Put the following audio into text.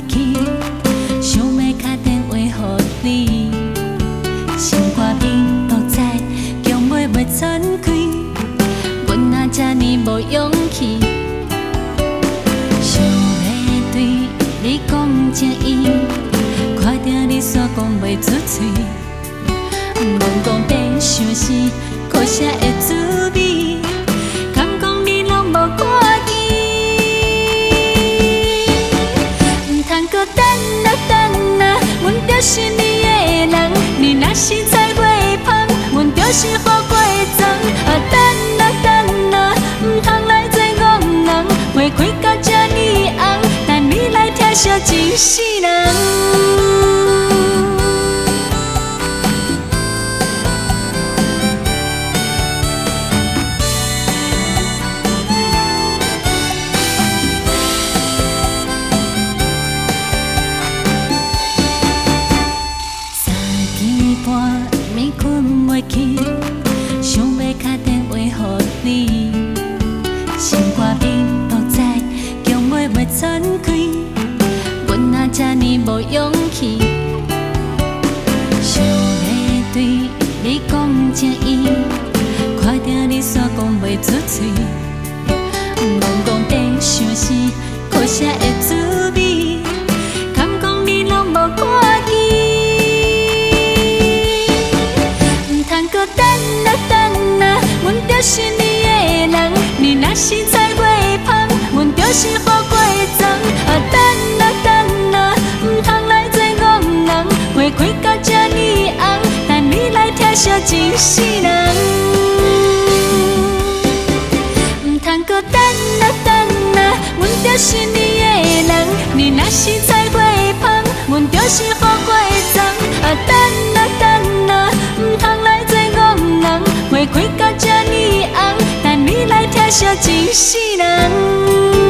袂去，想要打电话予你，心肝边都知，强袂喘开，阮哪这呢无勇气，想要对你讲正意，看到你煞讲袂出嘴，阮讲变相思，可惜的滋味，敢讲你拢无看见。 阮就是你的人，你若是再袂芳，阮就是雨过妆。等啊，唔通来做憨人，花开到这呢红，等你来疼惜真世人。 想要打电话予你，心肝边都知，强袂喘开，阮哪这呢无勇气，想要对你讲正意，看到你煞讲袂出嘴，阮讲变相思，可惜的滋味，敢讲你拢无看见。 阮就是你的人，你若是再袂芳，阮就是雨过妆。等啊，唔通来做憨人，花开到这呢红，等你来疼惜真世人。唔通搁等啊，阮就是你的人，你若是再袂芳，阮就是雨过妆。等啊，唔通来做憨人，花开到这呢红，等你来疼惜真世人。